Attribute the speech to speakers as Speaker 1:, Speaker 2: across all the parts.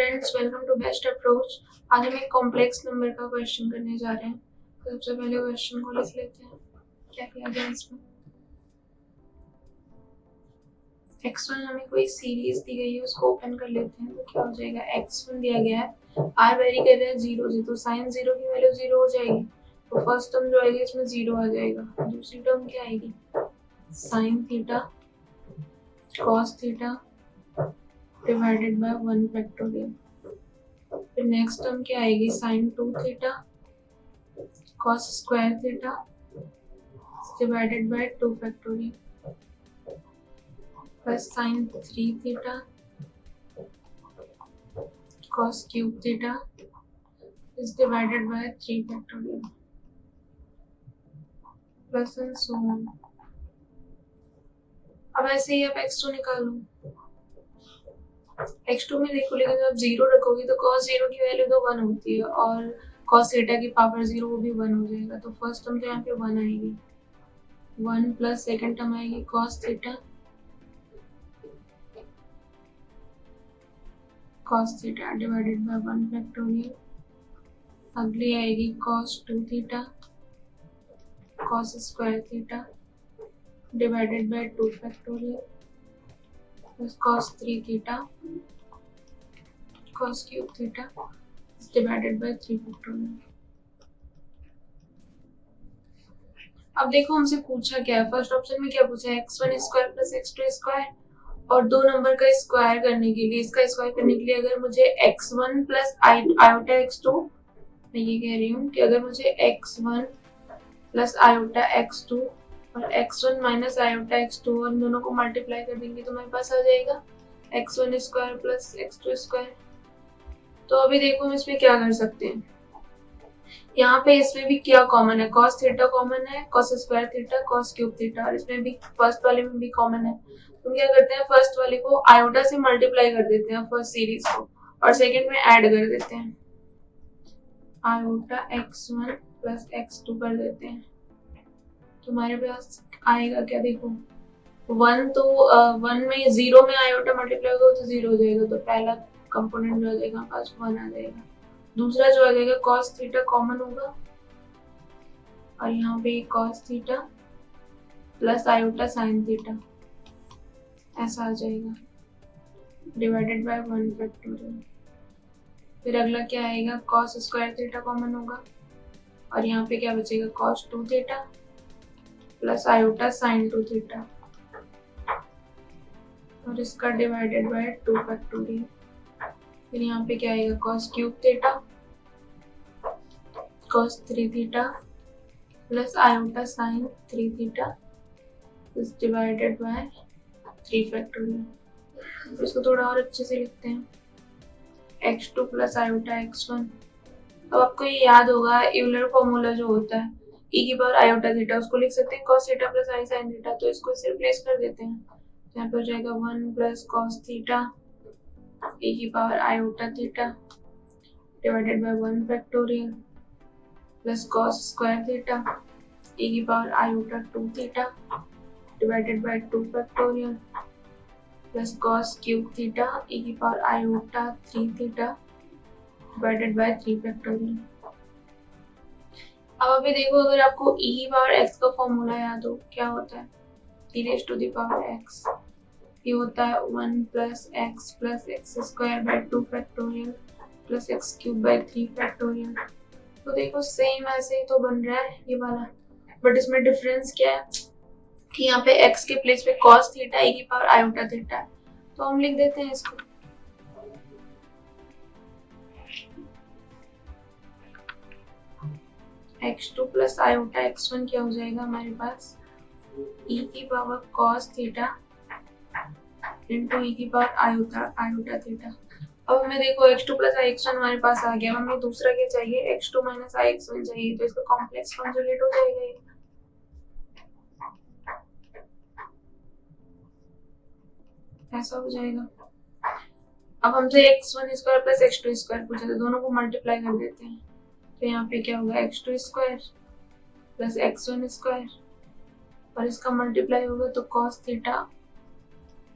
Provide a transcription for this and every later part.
Speaker 1: Friends, welcome to best approach. आज हम एक कॉम्प्लेक्स नंबर का क्वेश्चन करने जा रहे हैं। तो सबसे पहले क्वेश्चन को लिख लेते हैं। क्या किया जाए इसमें। x1 हमें कोई सीरीज दी गई है, उसको ओपन कर लेते हैं। तो क्या हो जाएगा, x1 दिया गया है, r वेरी कर रहे हैं 0 से, तो साइन 0 की वैल्यू 0 हो जाएगी। तो फर्स्ट टर्म जो आएगी इसमें 0 आ जाएगा। दूसरी टर्म क्या आएगी, sine theta cos theta divided by 1 factorial. फिर नेक्स्ट टर्म क्या आएगी, sine 2 theta cos square theta divided by 2 factorial plus sine 3 theta cos cube theta is divided by 3 factorial plus and so on. अब ऐसे ही आप x2 निकालो। x2 में देखो, लेकिन जब 0 रखोगे तो cos 0 की वैल्यू तो 1 होती है और cos थीटा की पावर 0 वो भी 1 हो जाएगा। तो फर्स्ट टर्म तो यहाँ पे 1 आएगी, 1 प्लस सेकंड टर्म आएगी cos theta divided by 1 factorial. अगली आएगी cos 2 theta cos square theta divided by 2 factorial plus cos 3 theta cos cube theta divided by 3 factorial. अब देखो हमसे पूछा क्या है, फर्स्ट ऑप्शन में क्या पूछा है, x1 square plus x2 square, और दो नंबर का स्क्वायर करने के लिए, इसका स्क्वायर करने के लिए अगर मुझे x1 प्लस आयोटा x2, मैं ये कह रही हूँ कि अगर मुझे x1 प्लस आयोटा x2 और x1 माइनस आयोटा x2 और दोनों को मल्टीप्लाई कर देंगे तो मेरे पास आ जाएगा x1 square plus x2 square. तो अभी देखो हम इसमें क्या कर सकते हैं, यहाँ पे इसमें भी क्या कॉमन है, cos थीटा कॉमन है, cos square theta cos cube theta, और इसमें भी फर्स्ट वाले में भी कॉमन है। तो क्या करते हैं, फर्स्ट वाले को आयोटा से मल्टीप्लाई कर देते हैं फर्स्ट सीरीज को, और सेकंड में ऐड कर देते हैं, आयोटा x1 प्लस x2 कर देते हैं। तुम्हारे पास आएगा क्या, देखो 1 तो 1 में 0 में आयोटा मल्टीप्लाई होगा तो 0 हो जाएगा, तो पहला कंपोनेंट जो आ जाएगा पास 1 आ जाएगा। दूसरा जो आ जाएगा cos थीटा कॉमन होगा और यहाँ पे cos theta plus iota sine theta ऐसा आ जाएगा डिवाइडेड बाय 1 फैक्टोरियल। फिर अगला क्या आएगा, cos स्क्वायर थीटा कॉमन होगा और यहाँ पे क्या बचेगा, cos 2 theta plus iota sine 2 theta और इसका डिवाइडेड बाय 2 फैक्टोरियल। फिर यहाँ पे क्या आएगा, cos cube theta cos 3 theta plus iota sine 3 theta is divided by 3 factorial. इसको थोड़ा और अच्छे से लिखते हैं, x2 प्लस आयोटा x1। अब आपको ये याद होगा, यूलर फॉर्मूला जो होता है e की पावर आयोटा थीटा, उसको लिख सकते हैं cos थीटा प्लस आई साइन थीटा। तो इसको इससे रिप्लेस कर देते हैं, यहाँ पे हो जाएगा 1 प्लस cos थीटा e की power iota theta divided by 1 factorial plus cos square theta e की power iota 2 theta divided by 2 factorial plus cos cube theta e की power iota 3 theta divided by 3 factorial. अब अभी देखो, अगर आपको e की power x का formula याद हो, क्या होता है, e raise to the power x, ये होता है 1 plus x square by 2 factorial plus x cube by 3 factorial. तो देखो सेम ऐसे ही तो बन रहा है ये वाला, बट इसमें डिफरेंस क्या है कि यहाँ पे x के प्लेस पे cos थीटा e की पावर आयोटा थीटा है, तो हम लिख देते हैं इसको x2 प्लस आयोटा x1 क्या हो जाएगा हमारे पास, e की power cos theta into e की पावर आयोटा थीटा। अब हमें देखो x2 प्लस x1 हमारे पास आ गया, हमें दूसरा क्या चाहिए, x2 माइनस x1 चाहिए, तो इसका कॉम्प्लेक्स कॉन्जुगेट हो जाएगा ये, ऐसा हो जाएगा। अब हमसे x1 square plus x2 square पूछा, तो दोनों को मल्टीप्लाई कर देते हैं, तो यहाँ पे क्या होगा, x2 square plus x1 square और इसका मल्टीप्लाई होगा तो cos थीटा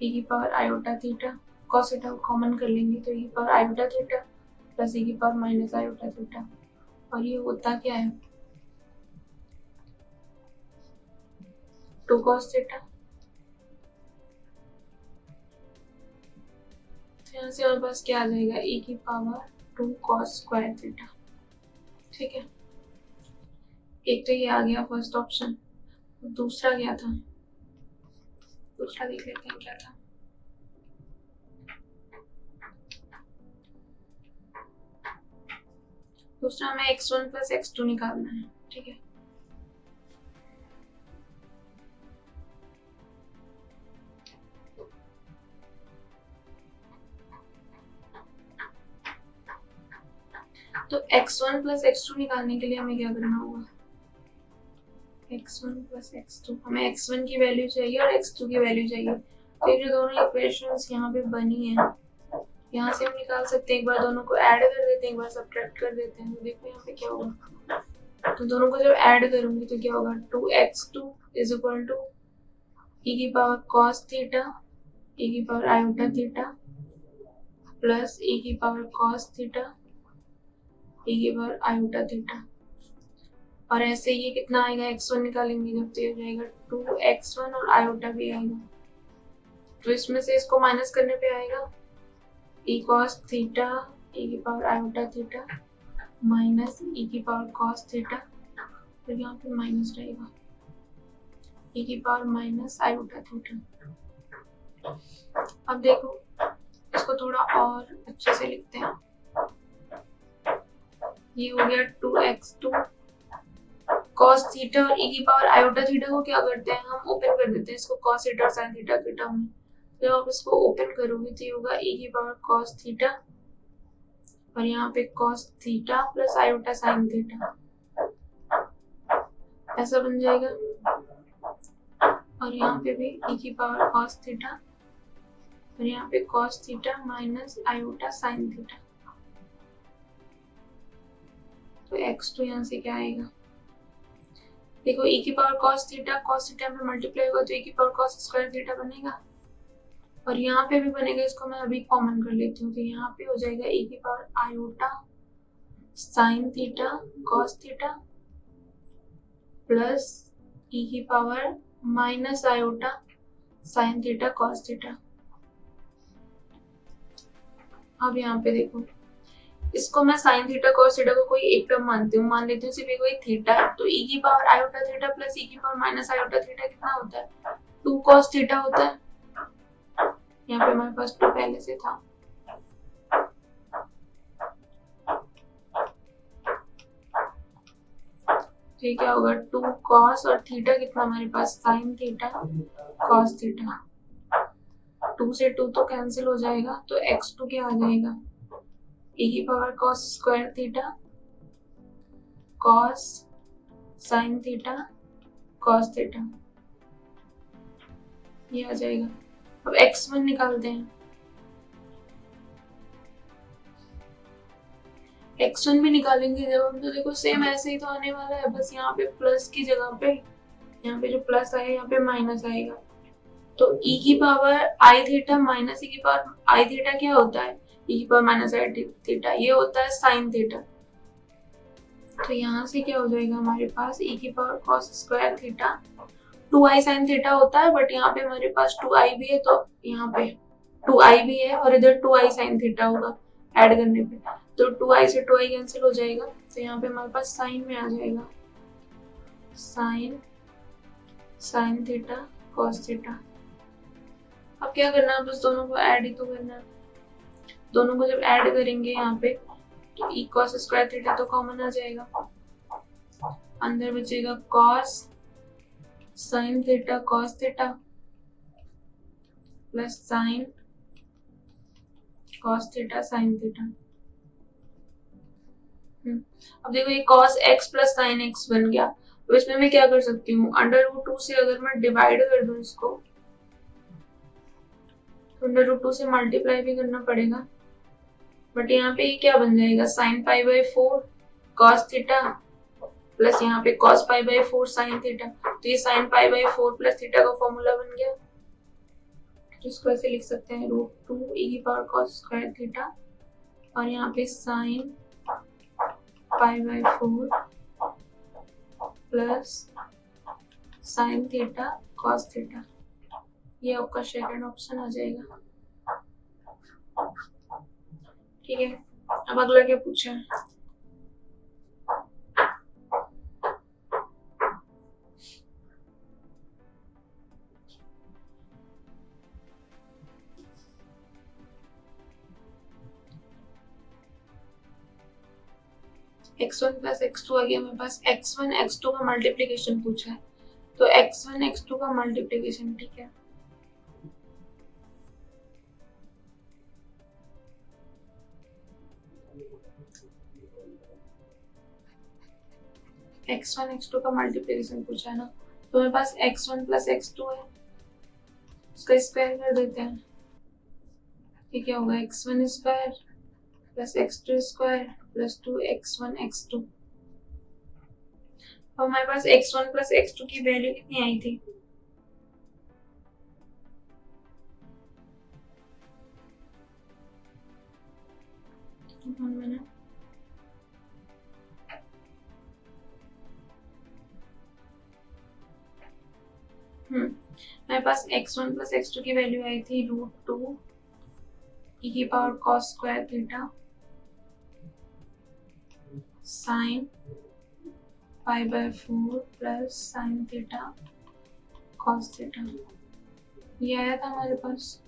Speaker 1: e की power iota theta cos theta को कॉमन कर लेंगे तो e power iota theta plus e की पावर माइनस आयोटा थीटा, और ये होता क्या है 2 cos थीटा। तो यहाँ से हमारे पास क्या आ जाएगा e की पावर 2 cos स्क्वायर थीटा। ठीक है, एक तो ये आ गया फर्स्ट ऑप्शन। दूसरा क्या था, दूसरा देख लेते हैं क्या था। दूसरा हमें x1 प्लस x2 निकालना है। ठीक है, तो x1 प्लस x2 निकालने के लिए हमें क्या करना होगा, x1 प्लस x2, हमें x1 की वैल्यू चाहिए और x2 की वैल्यू चाहिए। तो ये जो दोनों इक्वेशंस यहाँ पे बनी है, यहाँ से हम निकाल सकते हैं। एक बार दोनों को ऐड कर देते हैं, एक बार सब्ट्रैक्ट कर देते हैं। तो देखो यहाँ पे क्या होगा, तो दोनों को जब ऐड करूंगी तो क्या होगा 2x2 is equal to e की पावर cos थीटा e की power iota theta plus e की पावर cos थीटा e की पावर आयोटा थीटा। और ऐसे ये कितना आएगा, x1 निकालेंगे जब तो ये हो जाएगा 2x1 और आयोटा भी आएगा। तो इसमें से इसको माइनस करने पे आएगा e cos थीटा e की power iota theta minus e की पावर cos थीटा, फिर यहाँ पे माइनस रहेगा e की पावर माइनस आयोटा थीटा। अब देखो इसको थोड़ा और अच्छे से लिखते हैं। ये हो गया 2x2 cos थीटा और e की पावर आयोटा थीटा को क्या करते हैं हम ओपन कर देते हैं इसको cos थीटा और sin थीटा के टर्म में। जब आप इसको ओपन करोगे तो ये होगा e की पावर cos थीटा और यहाँ पे cos theta plus iota sin theta, ऐसा बन जाएगा। और यहाँ पे भी e की पावर cos थीटा और यहाँ पे cos theta minus iota sin theta. तो x2 यहाँ से क्या आएगा, देखो e की पावर cos थीटा में मल्टीप्लाई होगा तो e की पावर cos स्क्वायर थीटा बनेगा और यहाँ पे भी बनेगा। इसको मैं अभी कॉमन कर लेती हूँ तो यहाँ पे हो जाएगा e की power iota sin theta cos theta plus e की power minus iota sin theta cos theta. अब यहाँ पे देखो इसको मैं sin थीटा cos थीटा को कोई एक टर्म मानती हूँ, मान लेती हूँ सिर्फ कोई थीटा है। तो e की power iota theta plus e की पावर माइनस आयोटा थीटा कितना होता है 2 cos थीटा होता है। यहाँ पे हमारे पास 2 पहले से था। तो ये क्या होगा 2 cos और थीटा कितना हमारे पास sin थीटा cos थीटा, 2 से 2 तो कैंसिल हो जाएगा तो x2 क्या आ जाएगा e की power cos square theta cos sin theta cos theta, ये आ जाएगा। अब x1 निकालते हैं, x1 भी निकालेंगे जब हम तो देखो सेम ऐसे ही तो आने वाला है, बस यहाँ पे प्लस की जगह पे यहाँ पे जो प्लस आएगा यहाँ पे माइनस आएगा। तो e की पावर आई थीटा माइनस e की पावर आई थीटा क्या होता है e की पावर माइनस आई थीटा, ये होता है साइन थीटा। तो यहाँ से क्या हो जाएगा हमारे पास e की power cos square theta 2i sin theta होता है, बट यहाँ पे हमारे पास 2i भी है तो यहाँ पे 2i भी है और इधर 2i sin थीटा होगा ऐड करने पे, तो 2i से 2i कैंसिल हो जाएगा। तो यहाँ पे हमारे पास साइन में आ जाएगा साइन थीटा cos थीटा। अब क्या करना है, बस दोनों को ऐड ही तो करना है। दोनों को जब ऐड करेंगे यहाँ पे तो e cos स्क्वायर थीटा तो कॉमन आ जाएगा, अंदर बचेगा cos sin theta cos theta plus sin cos theta sin theta. अब देखो ये cos x plus sin x बन गया। तो इसमें मैं क्या कर सकती हूँ, अंडर रूट 2 से अगर मैं डिवाइड कर दूं इसको तो अंडर रूट 2 से मल्टीप्लाई भी करना पड़ेगा, बट यहाँ पे ये क्या बन जाएगा sin pi by 4 cos theta plus यहाँ पे cos pi by 4 sin theta. तो ये sin pi by 4 plus theta का फॉर्मूला बन गया। जिसको ऐसे लिख सकते हैं √2 e की पावर cos स्क्वायर थीटा, और यहाँ पे sine π/4 plus sine theta cos theta. ये आपका सेकंड ऑप्शन आ जाएगा। ठीक है, अब अगला क्या पूछा है? x1 प्लस x2 आ गया मेरे पास। x1 x2 का मल्टीप्लीकेशन पूछा है, तो x1 x2 का मल्टीप्लीकेशन, ठीक है। x1 x2 का मल्टीप्लीकेशन पूछा है ना, तो मेरे पास x1 प्लस x2 है, उसका स्क्वायर कर देते हैं। ये क्या होगा? x1 square plus x2 square plus 2x1 x2। अब हमारे पास x1 प्लस x2 की वैल्यू कितनी आई थी? मेरे पास x1 प्लस x2 की वैल्यू आई थी √2 e की power cos square theta sine π/4 plus sine theta cos theta. ये आया था हमारे पास।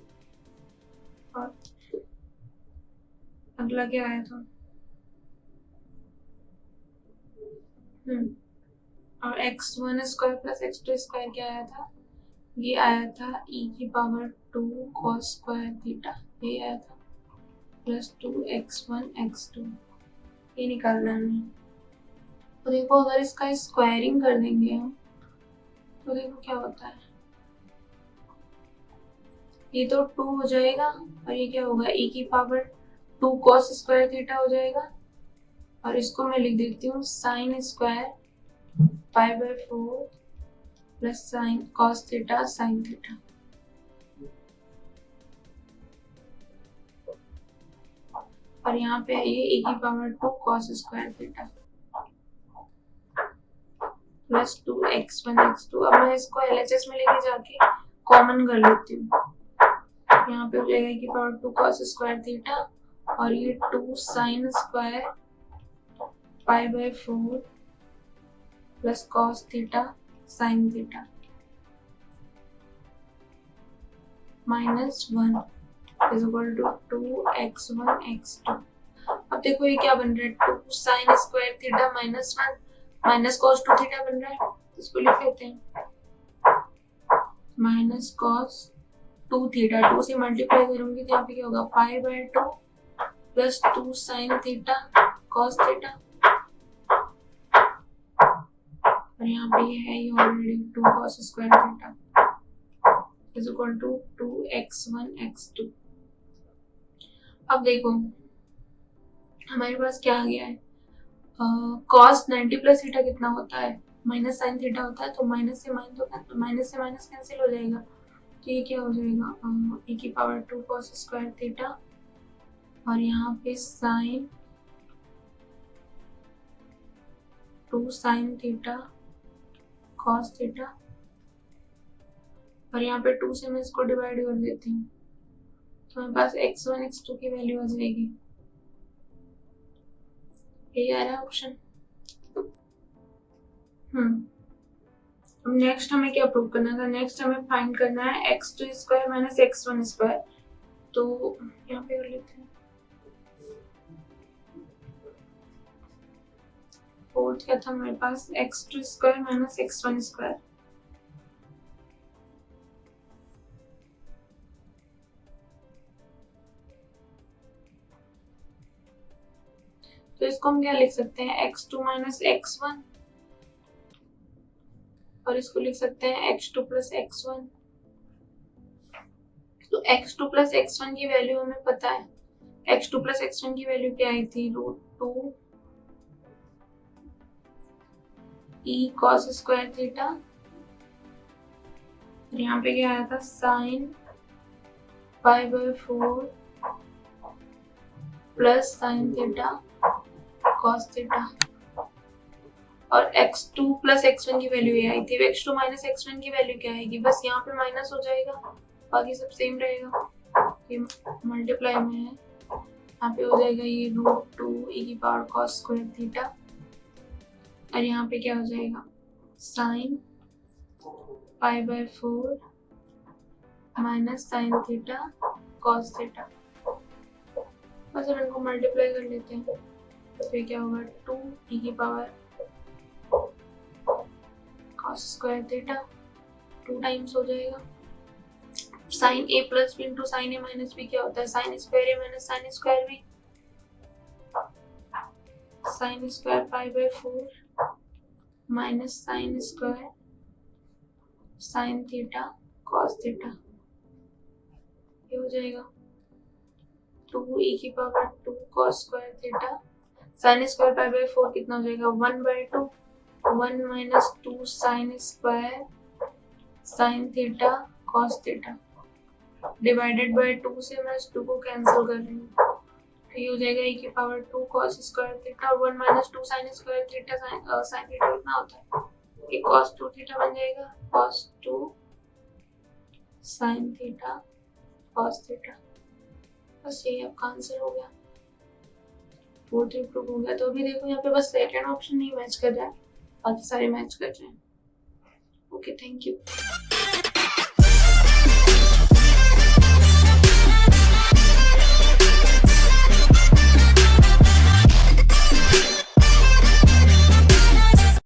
Speaker 1: और अगला क्या आया था? और x1 square plus x2 square क्या आया था? ये आया था e की पावर 2 cos स्क्वायर थीटा, ये आया था प्लस 2x1 x2। ये निकालना है। तो देखो, अगर इसका स्क्वायरिंग कर देंगे हम, तो देखो क्या होता है। ये तो 2 हो जाएगा, और ये क्या होगा? e की पावर 2 cos स्क्वायर थीटा हो जाएगा, और इसको मैं लिख देती हूँ sine square π/4 plus sine cos theta sine theta. और यहाँ पे आइए e की power 2 cos square theta plus 2x1 x2। अब मैं इसको LHS में लेके जाके कॉमन कर लेती हूँ। यहाँ पे हो जाएगा e की पावर 2 cos स्क्वायर थीटा, और ये 2 sine square π/4 plus cos theta sine theta -1 is equal to 2x1 x2। अब देखो ये क्या बन रहा है? 2 sine square theta -1 minus cos 2 theta बन रहा है, इसको लिख लेते हैं माइनस cos 2 थीटा। 2 से मल्टीप्लाई करूंगी तो यहाँ पे क्या होगा? π/2 plus 2 sine theta cos theta, और यहाँ पे ये है, ये already 2 cos square theta is equal to 2x1 x2। अब देखो हमारे पास क्या आ गया है? cos 90 प्लस थीटा कितना होता है? माइनस साइन थीटा होता है, तो माइनस से माइनस कैंसिल हो जाएगा। तो ये क्या हो जाएगा? e की पावर 2 cos स्क्वायर थीटा, और यहाँ पे sine 2 sine theta cos theta, और यहाँ पे 2 से मैं इसको डिवाइड कर देती हूँ, तो हमारे पास x1 x2 की वैल्यू आ जाएगी। यही आ रहा है ऑप्शन। अब नेक्स्ट हमें क्या प्रूव करना था? नेक्स्ट हमें फाइंड करना है x2 square minus x1 square. तो यहाँ पे कर लेते हैं। फोर्थ क्या था हमारे पास? x2 square minus x1 square. तो इसको हम क्या लिख सकते हैं? x2 माइनस x1, और इसको लिख सकते हैं x2 प्लस x1। तो x2 प्लस x1 की वैल्यू हमें पता है। x2 प्लस x1 की वैल्यू क्या आई थी? √2 e cos स्क्वायर थीटा, और यहाँ पे क्या आया था? Sine pi by 4 plus sine theta cos theta. और x2 प्लस x1 की वैल्यू ये आई थी, x2 माइनस x1 की वैल्यू क्या आएगी, बस यहाँ पे माइनस हो जाएगा, बाकी सब सेम रहेगा। ये मल्टीप्लाई में है, यहाँ पे हो जाएगा ये √2 e की पावर cos स्क्वायर थीटा, और यहाँ पे क्या हो जाएगा sine pi by 4 minus sign theta cos theta. बस अब इनको मल्टीप्लाई कर लेते हैं, तो ये क्या होगा 2 e की power cos square theta 2 times हो जाएगा। Sine a plus B into sine a minus B क्या होता है, sine square a minus sine square B, sine square pi by 4 minus sine square sine theta cos theta, ये हो जाएगा 2 e की power 2 cos square theta, sine square pi by 4 कितना हो जाएगा 1/2, 1 minus 2 sine square sine theta cos theta, divided by 2 से मैं इस 2 को कैंसिल कर रही हूँ, तो ये हो जाएगा e की power 2 cos square theta, 1 minus 2 sine square theta, sine theta कितना होता है, ये cos 2 थीटा बन जाएगा, cos 2 sine theta cos theta. बस ये आपका आंसर हो गया, 4 प्रूव हो गया। तो अभी देखो यहाँ पे बस सेकंड ऑप्शन नहीं मैच कर रहा है, बाकी सारे मैच कर रहे हैं। Okay, thank you.